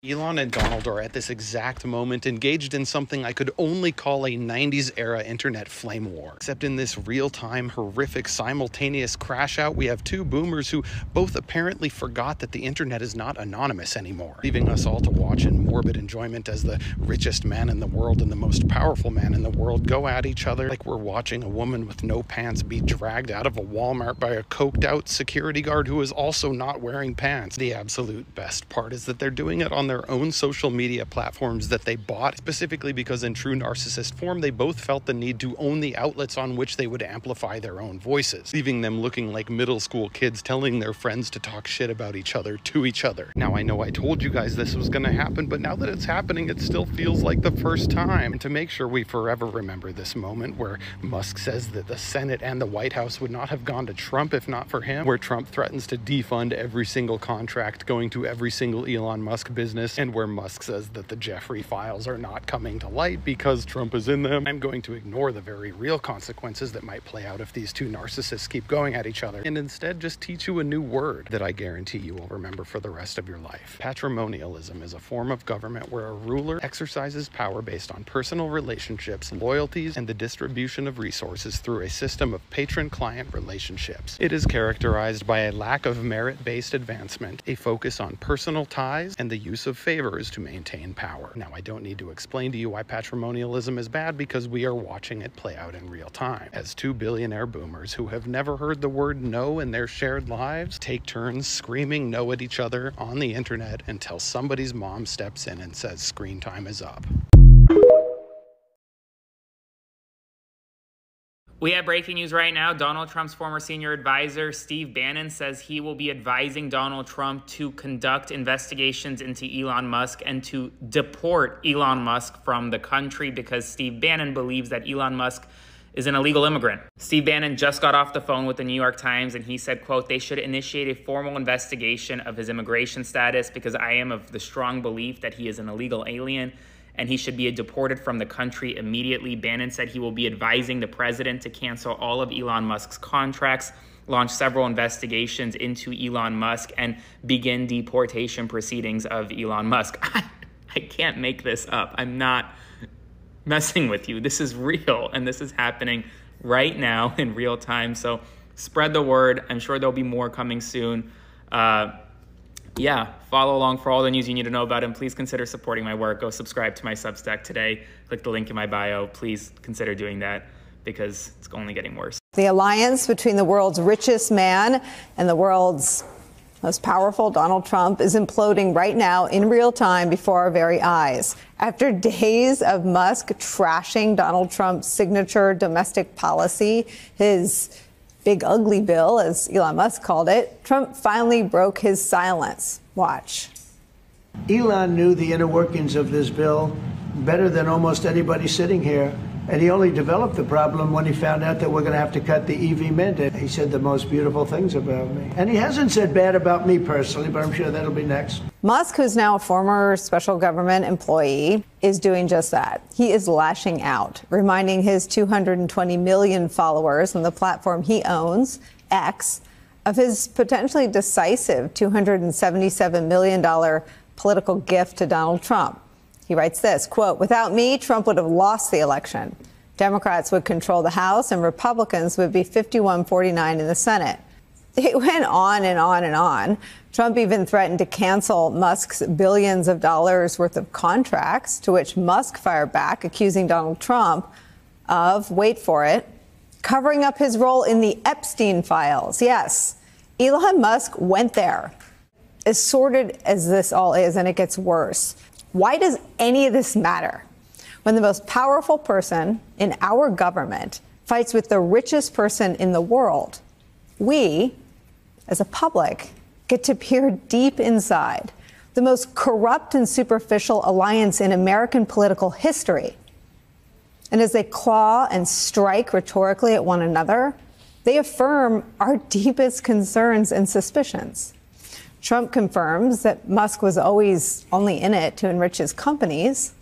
Elon and Donald are at this exact moment engaged in something I could only call a 90s era internet flame war. Except in this real-time, horrific, simultaneous crash out, we have two boomers who both apparently forgot that the internet is not anonymous anymore, leaving us all to watch in morbid enjoyment as the richest man in the world and the most powerful man in the world go at each other like we're watching a woman with no pants be dragged out of a Walmart by a coked-out security guard who is also not wearing pants. The absolute best part is that they're doing it on their own social media platforms that they bought, specifically because in true narcissist form, they both felt the need to own the outlets on which they would amplify their own voices, leaving them looking like middle school kids telling their friends to talk shit about each other to each other. Now, I know I told you guys this was going to happen, but now that it's happening, it still feels like the first time. And to make sure we forever remember this moment where Musk says that the Senate and the White House would not have gone to Trump if not for him, where Trump threatens to defund every single contract going to every single Elon Musk business, and where Musk says that the Jeffrey files are not coming to light because Trump is in them, I'm going to ignore the very real consequences that might play out if these two narcissists keep going at each other, and instead just teach you a new word that I guarantee you will remember for the rest of your life. Patrimonialism is a form of government where a ruler exercises power based on personal relationships, loyalties, and the distribution of resources through a system of patron-client relationships. It is characterized by a lack of merit-based advancement, a focus on personal ties, and the use of favors to maintain power. Now, I don't need to explain to you why patrimonialism is bad because we are watching it play out in real time, as two billionaire boomers who have never heard the word no in their shared lives take turns screaming no at each other on the internet until somebody's mom steps in and says screen time is up. We have breaking news right now. Donald Trump's former senior advisor, Steve Bannon, says he will be advising Donald Trump to conduct investigations into Elon Musk and to deport Elon Musk from the country because Steve Bannon believes that Elon Musk is an illegal immigrant. Steve Bannon just got off the phone with the New York Times and he said, quote, "They should initiate a formal investigation of his immigration status because I am of the strong belief that he is an illegal alien and he should be deported from the country immediately." Bannon said he will be advising the president to cancel all of Elon Musk's contracts, launch several investigations into Elon Musk, and begin deportation proceedings of Elon Musk. I can't make this up. I'm not messing with you. This is real, and this is happening right now in real time. So spread the word. I'm sure there'll be more coming soon. Yeah, follow along for all the news you need to know about him. Please consider supporting my work. Go subscribe to my Substack today. Click the link in my bio. Please consider doing that because it's only getting worse. The alliance between the world's richest man and the world's most powerful, Donald Trump, is imploding right now in real time before our very eyes. After days of Musk trashing Donald Trump's signature domestic policy, his big ugly bill, as Elon Musk called it, Trump finally broke his silence. Watch. Elon knew the inner workings of this bill better than almost anybody sitting here. And he only developed the problem when he found out that we're going to have to cut the EV mandate. He said the most beautiful things about me. And he hasn't said bad about me personally, but I'm sure that'll be next. Musk, who's now a former special government employee, is doing just that. He is lashing out, reminding his 220 million followers on the platform he owns, X, of his potentially decisive $277 million political gift to Donald Trump. He writes this, quote, "Without me, Trump would have lost the election. Democrats would control the House and Republicans would be 51-49 in the Senate." It went on and on and on. Trump even threatened to cancel Musk's billions of dollars worth of contracts, to which Musk fired back, accusing Donald Trump of, wait for it, covering up his role in the Epstein files. Yes, Elon Musk went there. As sordid as this all is, and it gets worse, why does any of this matter when the most powerful person in our government fights with the richest person in the world? We, as a public, get to peer deep inside the most corrupt and superficial alliance in American political history. And as they claw and strike rhetorically at one another, they affirm our deepest concerns and suspicions. Trump confirms that Musk was always only in it to enrich his companies,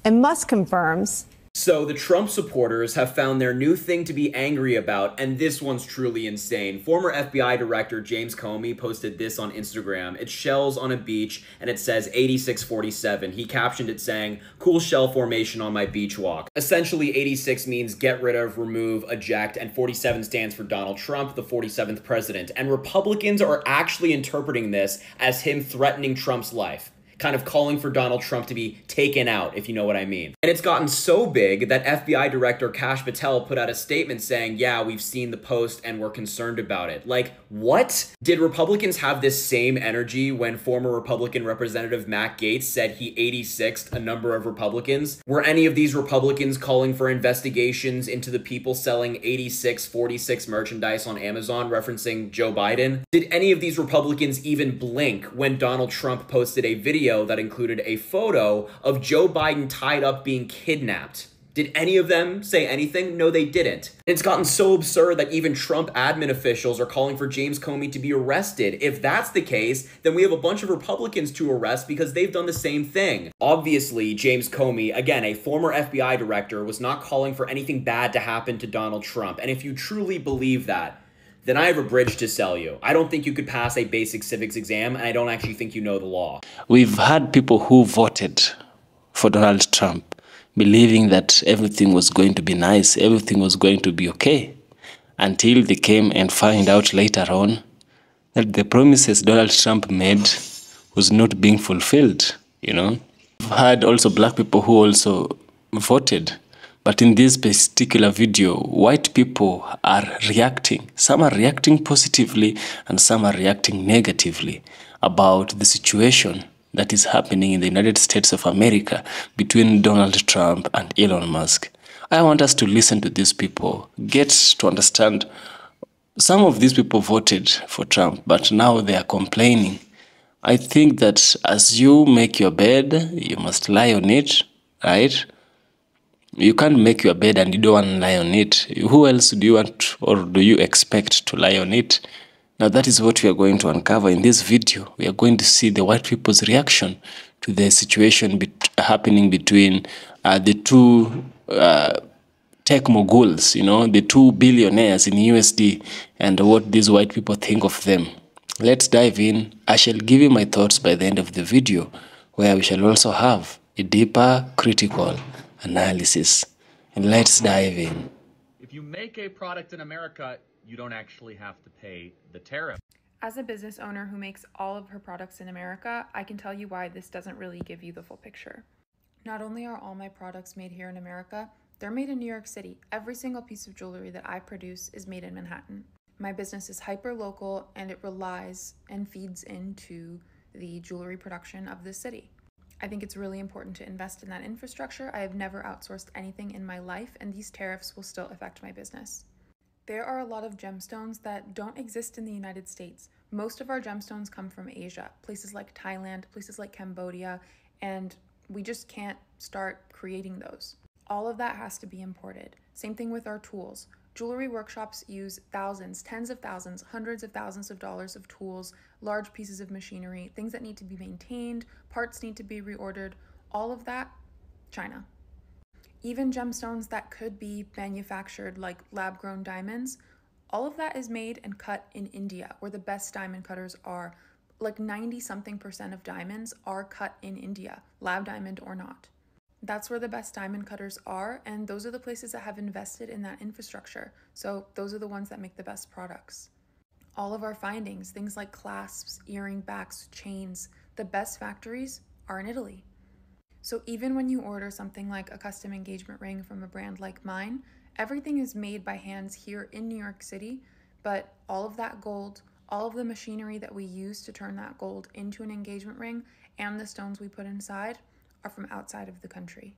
and Musk confirms So the Trump supporters have found their new thing to be angry about, and this one's truly insane. Former FBI Director James Comey posted this on Instagram. It's shells on a beach, and it says 8647. He captioned it saying, "Cool shell formation on my beach walk." Essentially, 86 means get rid of, remove, eject, and 47 stands for Donald Trump, the 47th president. And Republicans are actually interpreting this as him threatening Trump's life, kind of calling for Donald Trump to be taken out, if you know what I mean. And it's gotten so big that FBI Director Kash Patel put out a statement saying, yeah, we've seen the post and we're concerned about it. Like, what? Did Republicans have this same energy when former Republican Representative Matt Gaetz said he 86'd a number of Republicans? Were any of these Republicans calling for investigations into the people selling 8646 merchandise on Amazon referencing Joe Biden? Did any of these Republicans even blink when Donald Trump posted a video that included a photo of Joe Biden tied up being kidnapped? Did any of them say anything? No, they didn't. It's gotten so absurd that even Trump admin officials are calling for James Comey to be arrested. If that's the case, then we have a bunch of Republicans to arrest because they've done the same thing. Obviously, James Comey, again, a former FBI director, was not calling for anything bad to happen to Donald Trump. And if you truly believe that, then I have a bridge to sell you. I don't think you could pass a basic civics exam, and I don't actually think you know the law. We've had people who voted for Donald Trump believing that everything was going to be nice, everything was going to be okay, until they came and find out later on that the promises Donald Trump made was not being fulfilled, you know. We've had also black people who also voted. But in this particular video, white people are reacting. Some are reacting positively and some are reacting negatively about the situation that is happening in the United States of America between Donald Trump and Elon Musk. I want us to listen to these people, get to understand. Some of these people voted for Trump, but now they are complaining. I think that as you make your bed, you must lie on it, right? You can't make your bed and you don't want to lie on it. Who else do you want or do you expect to lie on it? Now that is what we are going to uncover in this video. We are going to see the white people's reaction to the situation happening between the two tech moguls, you know, the two billionaires in USD, and what these white people think of them. Let's dive in. I shall give you my thoughts by the end of the video, where we shall also have a deeper critical analysis. And let's dive in. If you make a product in America, you don't actually have to pay the tariff. As a business owner who makes all of her products in America, I can tell you why this doesn't really give you the full picture. Not only are all my products made here in America, they're made in New York City. Every single piece of jewelry that I produce is made in Manhattan. My business is hyper-local and it relies and feeds into the jewelry production of the city. I think it's really important to invest in that infrastructure. I have never outsourced anything in my life, and these tariffs will still affect my business. There are a lot of gemstones that don't exist in the United States. Most of our gemstones come from Asia, places like Thailand, places like Cambodia, and we just can't start creating those. All of that has to be imported. Same thing with our tools. Jewelry workshops use thousands, tens of thousands, hundreds of thousands of dollars of tools, large pieces of machinery, things that need to be maintained, parts need to be reordered, all of that, China. Even gemstones that could be manufactured like lab-grown diamonds, all of that is made and cut in India, where the best diamond cutters are. Like 90-something% of diamonds are cut in India, lab diamond or not. That's where the best diamond cutters are, and those are the places that have invested in that infrastructure. So those are the ones that make the best products. All of our findings, things like clasps, earring backs, chains, the best factories are in Italy. So even when you order something like a custom engagement ring from a brand like mine, everything is made by hands here in New York City, but all of that gold, all of the machinery that we use to turn that gold into an engagement ring, and the stones we put inside are from outside of the country.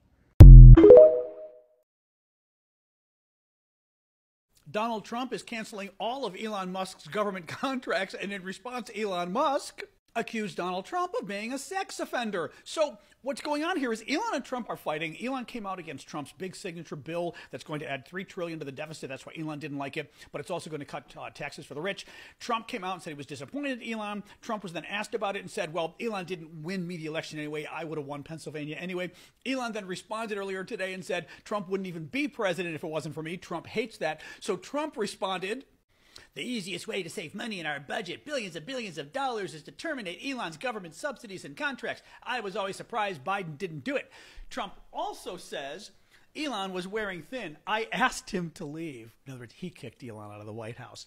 Donald Trump is canceling all of Elon Musk's government contracts, and in response, Elon Musk accused Donald Trump of being a sex offender. So what's going on here is Elon and Trump are fighting. Elon came out against Trump's big signature bill that's going to add $3 trillion to the deficit. That's why Elon didn't like it, but it's also going to cut taxes for the rich. Trump came out and said he was disappointed in Elon. Trump was then asked about it and said, well, Elon didn't win me the election anyway. I would have won Pennsylvania anyway. Elon then responded earlier today and said Trump wouldn't even be president if it wasn't for me. Trump hates that. So Trump responded, the easiest way to save money in our budget, billions of dollars, is to terminate Elon's government subsidies and contracts. I was always surprised Biden didn't do it. Trump also says Elon was wearing thin. I asked him to leave. In other words, he kicked Elon out of the White House.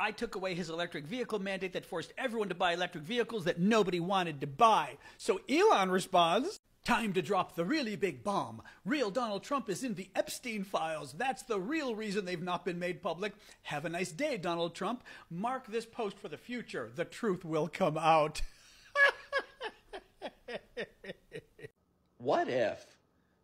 I took away his electric vehicle mandate that forced everyone to buy electric vehicles that nobody wanted to buy. So Elon responds, time to drop the really big bomb. Real Donald Trump is in the Epstein files. That's the real reason they've not been made public. Have a nice day, Donald Trump. Mark this post for the future. The truth will come out. What if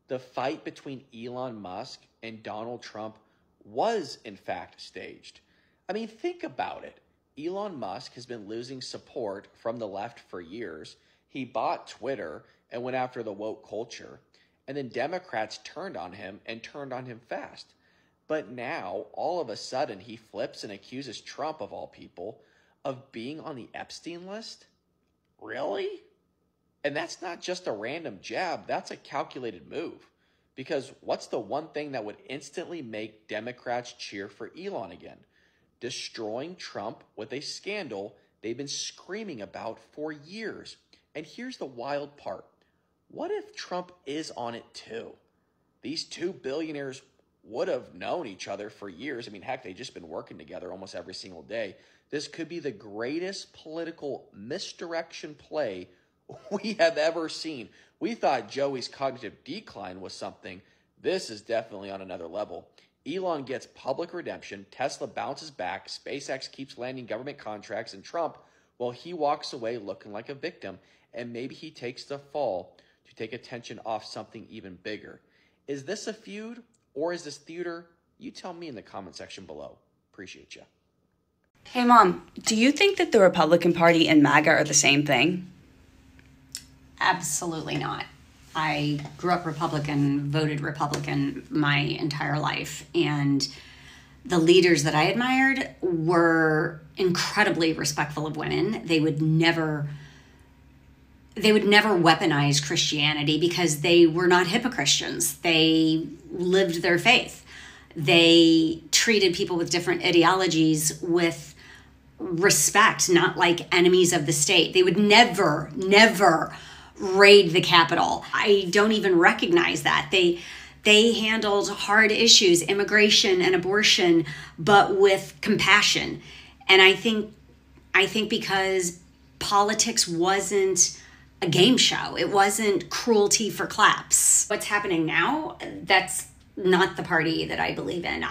the fight between Elon Musk and Donald Trump was in fact staged? I mean, think about it. Elon Musk has been losing support from the left for years. He bought Twitter and went after the woke culture. And then Democrats turned on him and turned on him fast. But now, all of a sudden, he flips and accuses Trump, of all people, of being on the Epstein list? Really? And that's not just a random jab. That's a calculated move. Because what's the one thing that would instantly make Democrats cheer for Elon again? Destroying Trump with a scandal they've been screaming about for years. And here's the wild part. What if Trump is on it too? These two billionaires would have known each other for years. I mean, heck, they've just been working together almost every single day. This could be the greatest political misdirection play we have ever seen. We thought Joey's cognitive decline was something. This is definitely on another level. Elon gets public redemption, Tesla bounces back, SpaceX keeps landing government contracts, and Trump, well, he walks away looking like a victim, and maybe he takes the fall to take attention off something even bigger. Is this a feud, or is this theater? You tell me in the comment section below. Appreciate you. Hey, Mom, do you think that the Republican Party and MAGA are the same thing? Absolutely not. I grew up Republican, voted Republican my entire life, and the leaders that I admired were incredibly respectful of women. They would never weaponize Christianity because they were not hypocristians. They lived their faith. They treated people with different ideologies with respect, not like enemies of the state. They would never raid the Capitol. I don't even recognize that. They handled hard issues, immigration and abortion, but with compassion. And I think because politics wasn't a game show, it wasn't cruelty for claps. What's happening now, that's not the party that I believe in.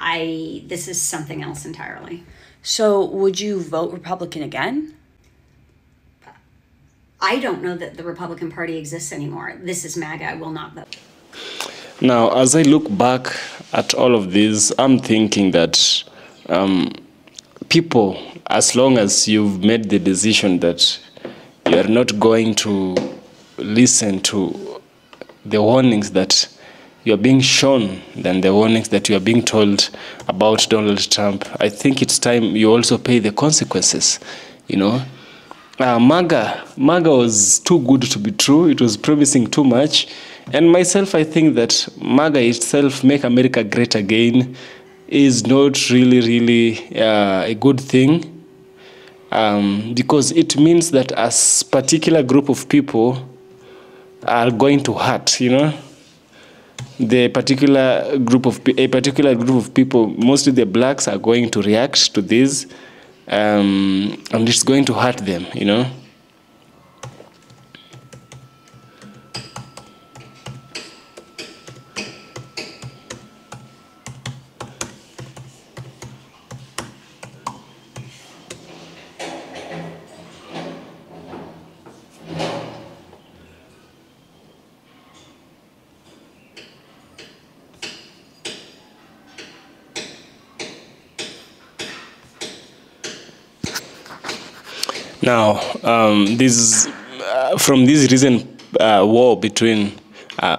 This is something else entirely. So would you vote Republican again? I don't know that the Republican Party exists anymore. This is MAGA. I will not vote. Now, as I look back at all of this, I'm thinking that people, as long as you've made the decision that you are not going to listen to the warnings that you are being shown than the warnings that you are being told about Donald Trump, I think it's time you also pay the consequences, you know. MAGA was too good to be true. It was promising too much. And myself, I think that MAGA itself, Make America Great Again, is not really a good thing. Because it means that a particular group of people are going to hurt, you know. A particular group of people, mostly the blacks, are going to react to this. And it's going to hurt them, you know. Now, from this recent war between, I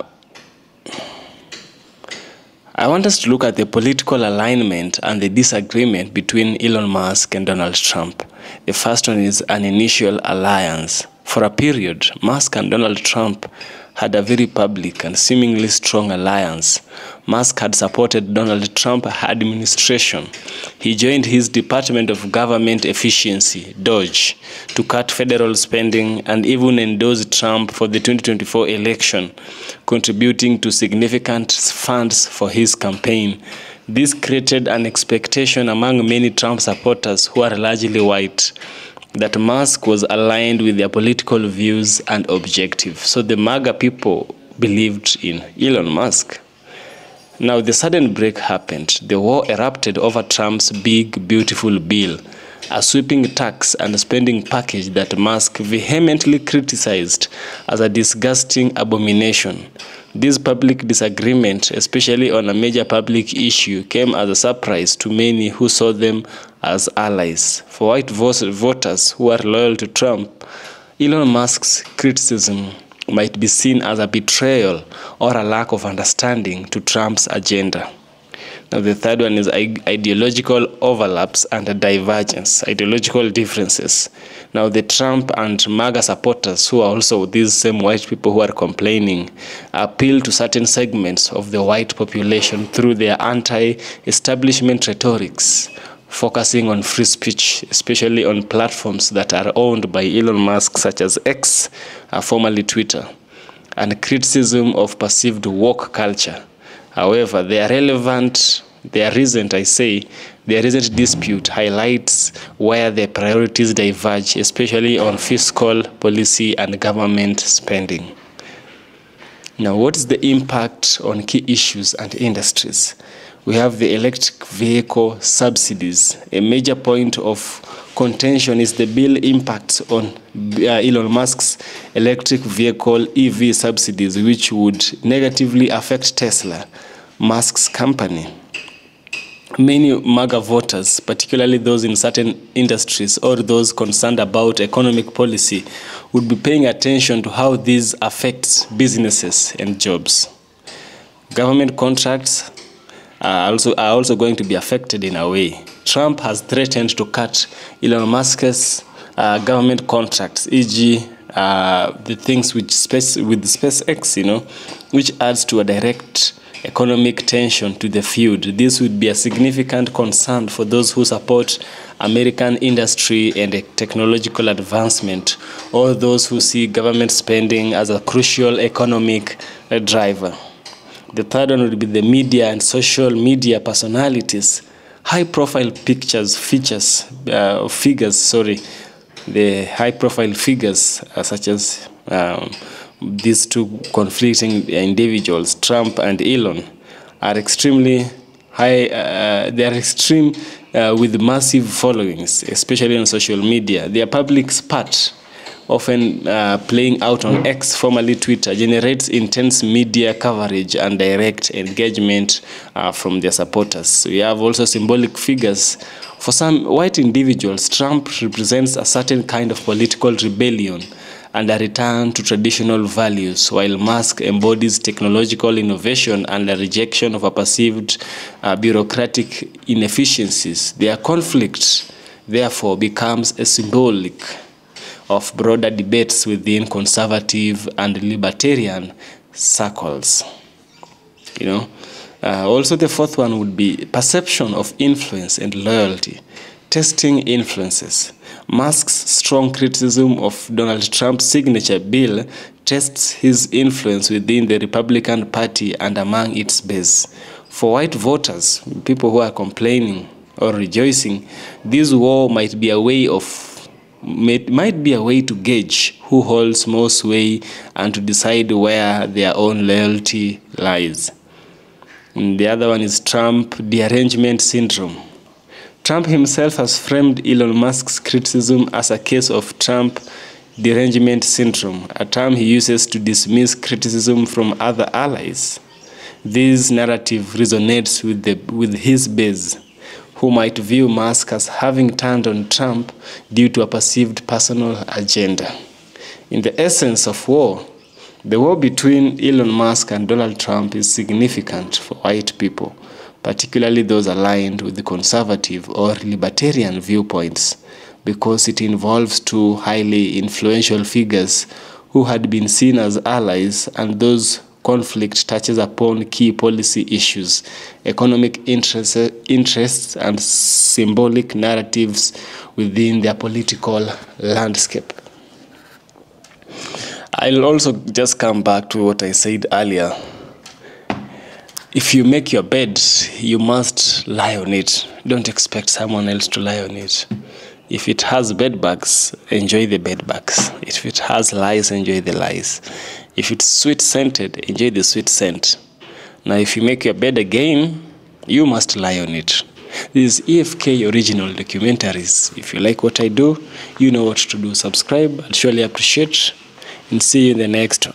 want us to look at the political alignment and the disagreement between Elon Musk and Donald Trump. The first one is an initial alliance. For a period, Musk and Donald Trump had a very public and seemingly strong alliance. Musk had supported Donald Trump administration. He joined his Department of Government Efficiency, DOGE, to cut federal spending and even endorsed Trump for the 2024 election, contributing to significant funds for his campaign. This created an expectation among many Trump supporters who are largely white that Musk was aligned with their political views and objectives. So the MAGA people believed in Elon Musk. Now the sudden break happened. The war erupted over Trump's big, beautiful bill, a sweeping tax and spending package that Musk vehemently criticized as a disgusting abomination. This public disagreement, especially on a major public issue, came as a surprise to many who saw them as allies. For white voters who are loyal to Trump, Elon Musk's criticism might be seen as a betrayal or a lack of understanding to Trump's agenda. Now the third one is ideological overlaps and divergence, ideological differences. Now the Trump and MAGA supporters, who are also these same white people who are complaining, appeal to certain segments of the white population through their anti-establishment rhetorics, focusing on free speech, especially on platforms that are owned by Elon Musk, such as X, formerly Twitter, and criticism of perceived woke culture. However, their recent dispute highlights where their priorities diverge, especially on fiscal policy and government spending. Now, what is the impact on key issues and industries? We have the electric vehicle subsidies. A major point of contention is the bill impacts on Elon Musk's electric vehicle EV subsidies, which would negatively affect Tesla, Musk's company. Many MAGA voters, particularly those in certain industries or those concerned about economic policy, would be paying attention to how this affects businesses and jobs. Government contracts are also going to be affected in a way. Trump has threatened to cut Elon Musk's government contracts, e.g., the things with SpaceX, which adds to a direct economic tension to the feud. This would be a significant concern for those who support American industry and technological advancement, or those who see government spending as a crucial economic driver. The third one would be the media and social media personalities. High-profile figures, the high-profile figures such as these two conflicting individuals, Trump and Elon, are extremely high. They are extreme with massive followings, especially on social media. Their public spat, often playing out on X, formerly Twitter, generates intense media coverage and direct engagement from their supporters. We have also symbolic figures. For some white individuals, Trump represents a certain kind of political rebellion and a return to traditional values, while Musk embodies technological innovation and a rejection of a perceived bureaucratic inefficiencies. Their conflict, therefore, becomes a symbolic of broader debates within conservative and libertarian circles. Also the fourth one would be perception of influence and loyalty, testing influences. Musk's strong criticism of Donald Trump's signature bill tests his influence within the Republican Party and among its base. For white voters, people who are complaining or rejoicing, this war might be a way to gauge who holds more sway and to decide where their own loyalty lies. And the other one is Trump derangement syndrome. Trump himself has framed Elon Musk's criticism as a case of Trump derangement syndrome, a term he uses to dismiss criticism from other allies. This narrative resonates with his base, who might view Musk as having turned on Trump due to a perceived personal agenda. In the essence of war, the war between Elon Musk and Donald Trump is significant for white people, particularly those aligned with the conservative or libertarian viewpoints, because it involves two highly influential figures who had been seen as allies, and those conflict touches upon key policy issues, economic interests, and symbolic narratives within their political landscape. I'll also just come back to what I said earlier. If you make your bed, you must lie on it. Don't expect someone else to lie on it. If it has bed bugs, enjoy the bed bugs. If it has lies, enjoy the lies. If it's sweet-scented, enjoy the sweet scent. Now, if you make your bed again, you must lie on it. This is EFK Original Documentaries. If you like what I do, you know what to do. Subscribe. I'd surely appreciate. And see you in the next one.